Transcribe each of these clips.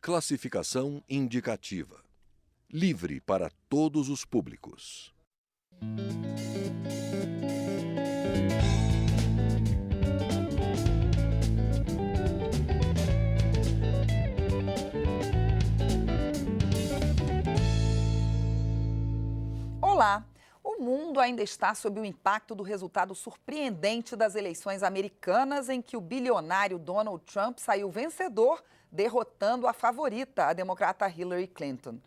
Classificação indicativa. Livre para todos os públicos. Olá! O mundo ainda está sob o impacto do resultado surpreendente das eleições americanas, em que o bilionário Donald Trump saiu vencedor, derrotando a favorita, a democrata Hillary Clinton.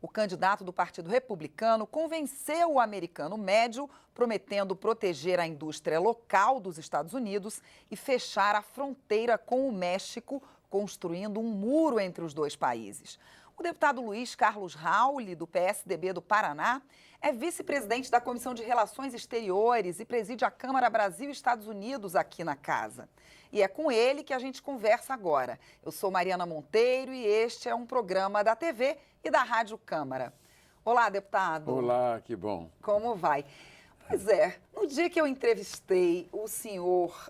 O candidato do Partido Republicano convenceu o americano médio, prometendo proteger a indústria local dos Estados Unidos e fechar a fronteira com o México, construindo um muro entre os dois países. O deputado Luiz Carlos Rauli, do PSDB do Paraná, é vice-presidente da Comissão de Relações Exteriores e preside a Câmara Brasil-Estados Unidos aqui na casa. E é com ele que a gente conversa agora. Eu sou Mariana Monteiro e este é um programa da TV e da Rádio Câmara. Olá, deputado. Olá, que bom. Como vai? Pois é, no dia que eu entrevistei o senhor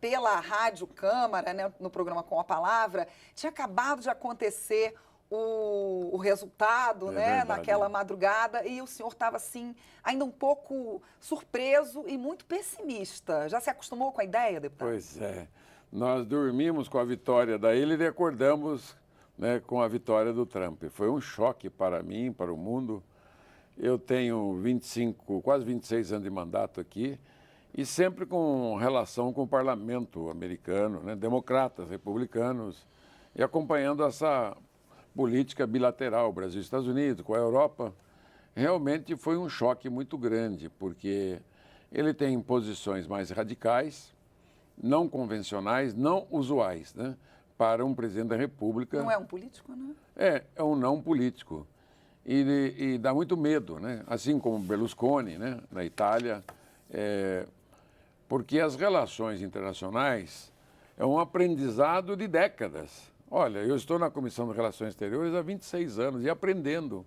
pela Rádio Câmara, né, no programa Com a Palavra, tinha acabado de acontecer o resultado, né, verdade, naquela madrugada, e o senhor estava, assim, ainda um pouco surpreso e muito pessimista. Já se acostumou com a ideia, deputado? Pois é. Nós dormimos com a vitória da Hillary e acordamos, né, com a vitória do Trump. Foi um choque para mim, para o mundo. Eu tenho 25, quase 26 anos de mandato aqui e sempre com relação com o parlamento americano, né, democratas, republicanos, e acompanhando essa política bilateral, Brasil e Estados Unidos, com a Europa. Realmente foi um choque muito grande, porque ele tem posições mais radicais, não convencionais, não usuais, né, para um presidente da República. Não é um político, né? É um não político. E dá muito medo, né? Assim como Berlusconi, né, na Itália, porque as relações internacionais é um aprendizado de décadas. Olha, eu estou na Comissão de Relações Exteriores há 26 anos e aprendendo,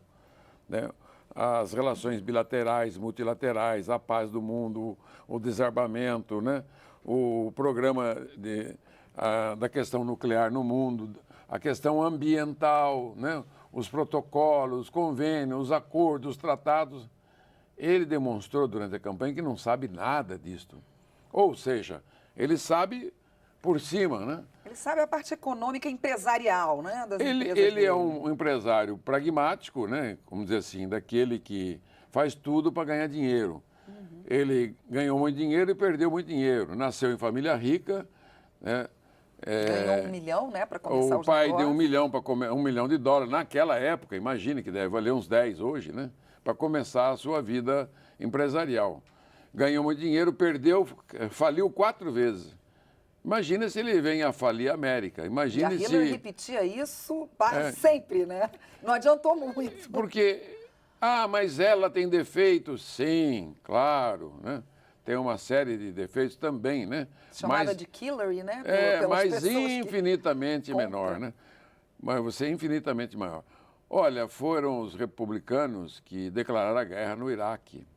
né, as relações bilaterais, multilaterais, a paz do mundo, o desarmamento, né, o programa da questão nuclear no mundo, a questão ambiental, né, os protocolos, os convênios, os acordos, os tratados. Ele demonstrou durante a campanha que não sabe nada disto. Ou seja, ele sabe por cima, né? Ele sabe a parte econômica e empresarial, né, das empresas ele dele. É um empresário pragmático, né? Vamos dizer assim, daquele que faz tudo para ganhar dinheiro. Uhum. Ele ganhou muito dinheiro e perdeu muito dinheiro. Nasceu em família rica, né? Ganhou $1 milhão, né, para começar os negócios. O pai deu $1 milhão de dólares naquela época, imagine que deve valer uns 10 hoje, né? Para começar a sua vida empresarial. Ganhou muito dinheiro, perdeu, faliu 4 vezes. Imagina se ele vem a falir a América. Imagina se... E a Hillary repetia isso sempre, né? Não adiantou muito. Porque, mas ela tem defeitos? Sim, claro, né? Tem uma série de defeitos também, né? Chamada de Hillary, né? Mas infinitamente menor, né? Mas você é infinitamente maior. Olha, foram os republicanos que declararam a guerra no Iraque.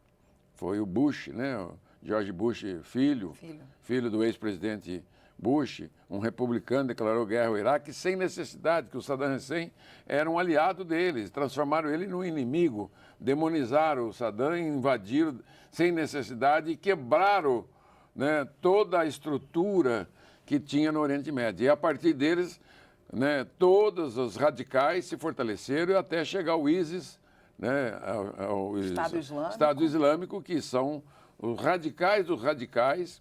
Foi o Bush, né? O George Bush, filho do ex-presidente Bush, um republicano, declarou guerra ao Iraque sem necessidade, que o Saddam Hussein era um aliado deles, transformaram ele num inimigo, demonizaram o Saddam, invadiram sem necessidade e quebraram, né, toda a estrutura que tinha no Oriente Médio. E a partir deles, né, todos os radicais se fortaleceram e até chegar o ISIS, né, ao Estado Islâmico, que são os radicais dos radicais,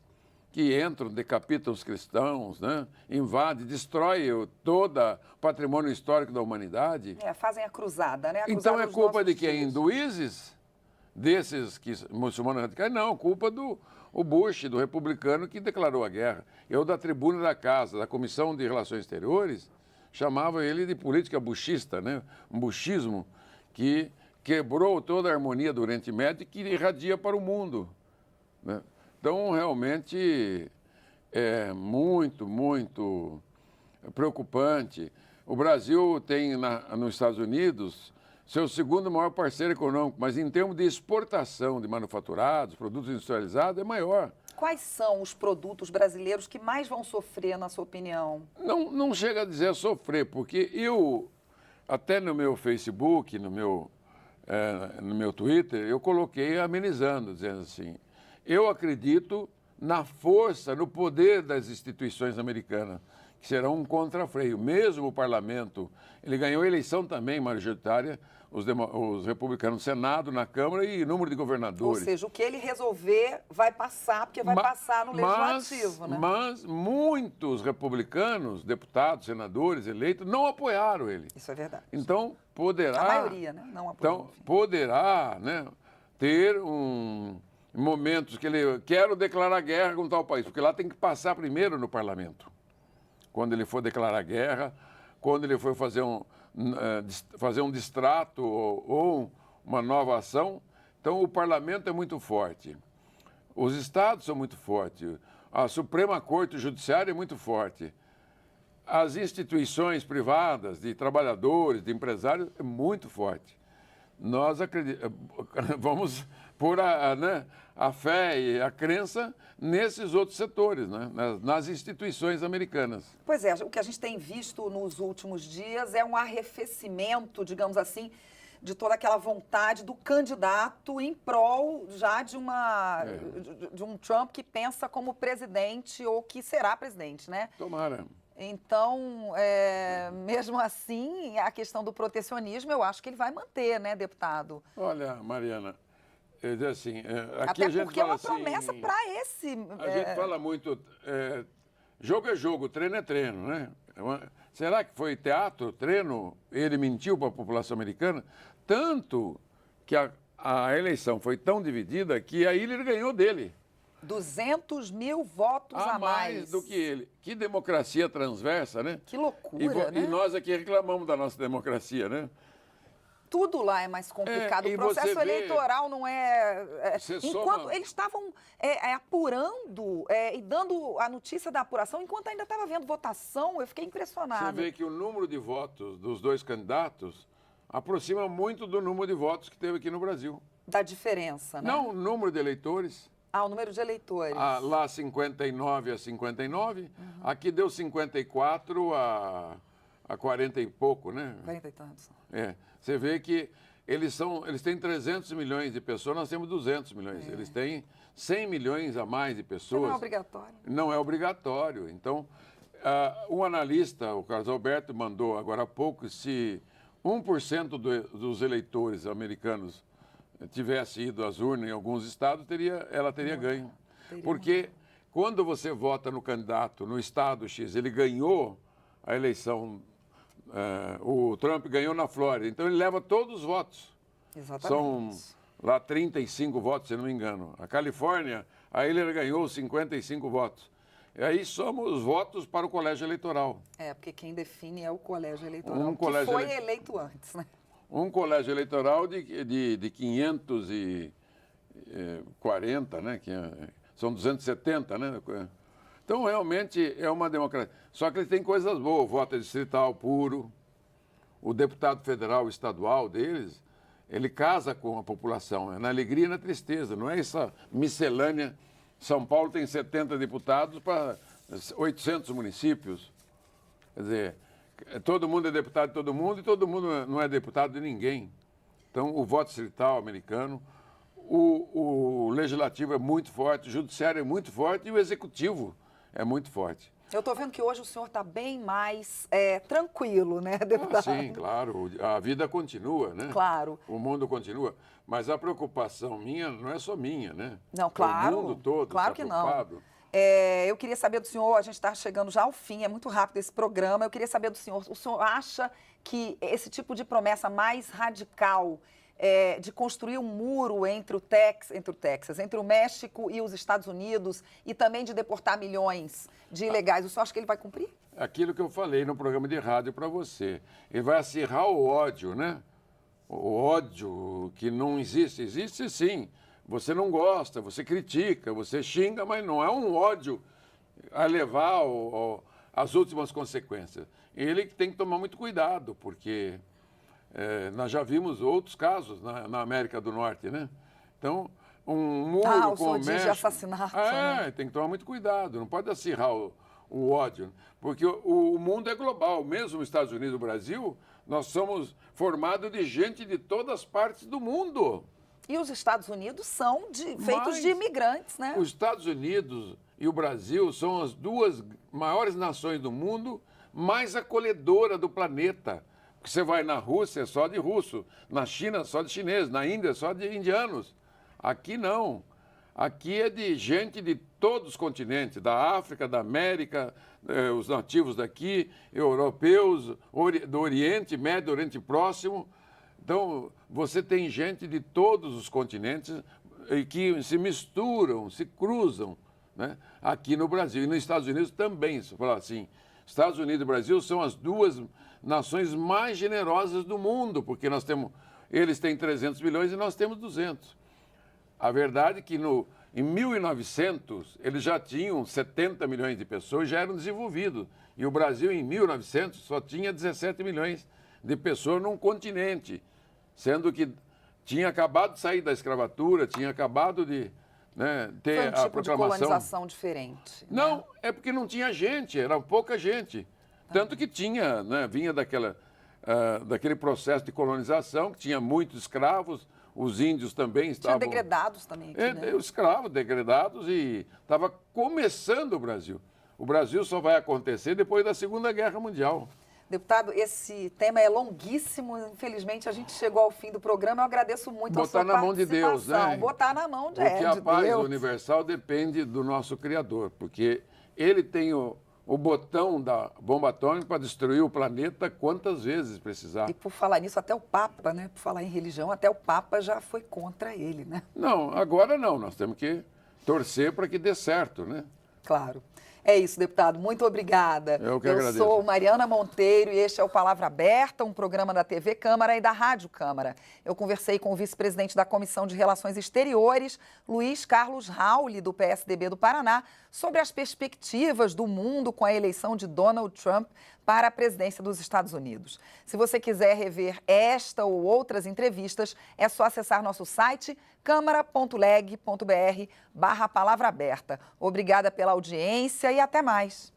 que entram, decapitam os cristãos, né? Invadem, destroem todo o patrimônio histórico da humanidade. Fazem a cruzada, né? Então é culpa de quem? Do ISIS? Desses muçulmanos radicais? Não, culpa do Bush, do republicano, que declarou a guerra. Eu, da tribuna da casa, da Comissão de Relações Exteriores, chamava ele de política bushista, né? Um bushismo que quebrou toda a harmonia do Oriente Médio e que irradia para o mundo, né? Então, realmente, é muito, muito preocupante. O Brasil tem, nos Estados Unidos, seu segundo maior parceiro econômico, mas em termos de exportação de manufaturados, produtos industrializados, é maior. Quais são os produtos brasileiros que mais vão sofrer, na sua opinião? Não chega a dizer sofrer, porque eu Até no meu Facebook, no meu Twitter, eu coloquei amenizando, dizendo assim, eu acredito na força, no poder das instituições americanas, que serão um contrafreio. Mesmo o parlamento, ele ganhou a eleição também majoritária, os republicanos no Senado, na Câmara e número de governadores. Ou seja, o que ele resolver vai passar, porque vai passar no Legislativo, né? Mas muitos republicanos, deputados, senadores eleitos, não apoiaram ele. Isso é verdade. Então, poderá... A maioria, né? Não apoiou. Então, poderá, né, ter momentos que ele... Quero declarar guerra com tal país, porque lá tem que passar primeiro no parlamento. Quando ele for declarar guerra, quando ele for fazer um distrato ou uma nova ação. Então, o parlamento é muito forte. Os estados são muito fortes. A Suprema Corte Judiciária é muito forte. As instituições privadas, de trabalhadores, de empresários, é muito forte. Nós vamos pôr a fé e a crença nesses outros setores, né? Nas instituições americanas. Pois é, o que a gente tem visto nos últimos dias é um arrefecimento, digamos assim, de toda aquela vontade do candidato em prol já de um Trump que pensa como presidente ou que será presidente, né? Tomara. Então, mesmo assim, a questão do protecionismo, eu acho que ele vai manter, né, deputado? Olha, Mariana, assim, aqui até a gente porque fala é uma promessa assim, para esse... A gente fala muito, jogo é jogo, treino é treino, né? Será que foi teatro, treino? Ele mentiu para a população americana? Tanto que a eleição foi tão dividida que a Hillary ganhou dele. 200 mil votos a mais do que ele. Que democracia transversa, né? Que loucura, né? E nós aqui reclamamos da nossa democracia, né? Tudo lá é mais complicado. O processo eleitoral não é... enquanto eles estavam apurando e dando a notícia da apuração, enquanto ainda estava havendo votação, eu fiquei impressionada. Você vê que o número de votos dos dois candidatos aproxima muito do número de votos que teve aqui no Brasil. Da diferença, né? Não, o número de eleitores. O número de eleitores. Lá 59 a 59, aqui deu 54 a 40 e pouco, né? 40 e tantos. Você vê que eles têm 300 milhões de pessoas, nós temos 200 milhões. Eles têm 100 milhões a mais de pessoas. Não é obrigatório. Não é obrigatório. Então, um analista, o Carlos Alberto, mandou agora há pouco, se 1% dos eleitores americanos tivesse ido às urnas em alguns estados, ela teria ganho. Porque quando você vota no candidato no estado X, ele ganhou a eleição, o Trump ganhou na Flórida, então ele leva todos os votos. Exatamente. São lá 35 votos, se não me engano. A Califórnia, a Hillary ganhou 55 votos. E aí somos os votos para o colégio eleitoral. Porque quem define é o colégio eleitoral, que foi eleito antes, né? Um colégio eleitoral de 540, né? São 270, né? Então, realmente, é uma democracia. Só que ele tem coisas boas, o voto é distrital puro, o deputado federal estadual deles, ele casa com a população, é na alegria e na tristeza, não é essa miscelânea. São Paulo tem 70 deputados para 800 municípios. Quer dizer, todo mundo é deputado de todo mundo e todo mundo não é deputado de ninguém. Então, o voto distrital americano, o legislativo é muito forte, o judiciário é muito forte e o executivo é muito forte. Eu estou vendo que hoje o senhor está bem mais tranquilo, né, deputado? Sim, claro. A vida continua, né? Claro. O mundo continua. Mas a preocupação minha não é só minha, né? Não, claro. O mundo todo claro está que preocupado. Não. Eu queria saber do senhor, a gente está chegando já ao fim, é muito rápido esse programa, eu queria saber do senhor, o senhor acha que esse tipo de promessa mais radical de construir um muro entre o Texas, entre o México e os Estados Unidos e também de deportar milhões de ilegais, o senhor acha que ele vai cumprir? Aquilo que eu falei no programa de rádio para você, ele vai acirrar o ódio, né? O ódio que não existe, existe sim. Você não gosta, você critica, você xinga, mas não é um ódio a levar às últimas consequências. Ele tem que tomar muito cuidado, porque nós já vimos outros casos na América do Norte, né? Então, um muro com o México... de assassinato. Tem que tomar muito cuidado, não pode acirrar o ódio. Porque o mundo é global, mesmo os Estados Unidos e o Brasil, nós somos formados de gente de todas as partes do mundo. E os Estados Unidos são feitos de imigrantes, né? Os Estados Unidos e o Brasil são as duas maiores nações do mundo, mais acolhedora do planeta. Porque você vai na Rússia, é só de russo, na China, só de chinês, na Índia, só de indianos. Aqui não. Aqui é de gente de todos os continentes, da África, da América, os nativos daqui, europeus, do Oriente Médio, Oriente Próximo. Então, você tem gente de todos os continentes que se misturam, se cruzam, né? Aqui no Brasil. E nos Estados Unidos também, se falar assim. Estados Unidos e Brasil são as duas nações mais generosas do mundo, porque eles têm 300 milhões e nós temos 200. A verdade é que em 1900 eles já tinham 70 milhões de pessoas e já eram desenvolvidos. E o Brasil, em 1900, só tinha 17 milhões de pessoas num continente, sendo que tinha acabado de sair da escravatura, tinha acabado de ter Foi um a tipo proclamação. de colonização diferente. Não, né? é porque não tinha gente, era pouca gente. Tanto que tinha, vinha daquele processo de colonização, que tinha muitos escravos, os índios também estavam... Tinha degredados também aqui, né? Escravos, degredados, e estava começando o Brasil. O Brasil só vai acontecer depois da Segunda Guerra Mundial. Deputado, esse tema é longuíssimo. Infelizmente, a gente chegou ao fim do programa. Eu agradeço muito a sua Botar na mão de Deus, né? Botar na mão de Porque a paz Deus. universal depende do nosso Criador, porque ele tem o botão da bomba atômica para destruir o planeta quantas vezes precisar. E por falar nisso, até o Papa, né? Por falar em religião, até o Papa já foi contra ele, né? Não, agora não. Nós temos que torcer para que dê certo, né? Claro. É isso, deputado. Muito obrigada. Eu que agradeço. Eu sou Mariana Monteiro e este é o Palavra Aberta, um programa da TV Câmara e da Rádio Câmara. Eu conversei com o vice-presidente da Comissão de Relações Exteriores, Luiz Carlos Rauli, do PSDB do Paraná, sobre as perspectivas do mundo com a eleição de Donald Trump para a presidência dos Estados Unidos. Se você quiser rever esta ou outras entrevistas, é só acessar nosso site câmara.leg.br/palavra aberta. Obrigada pela audiência e até mais.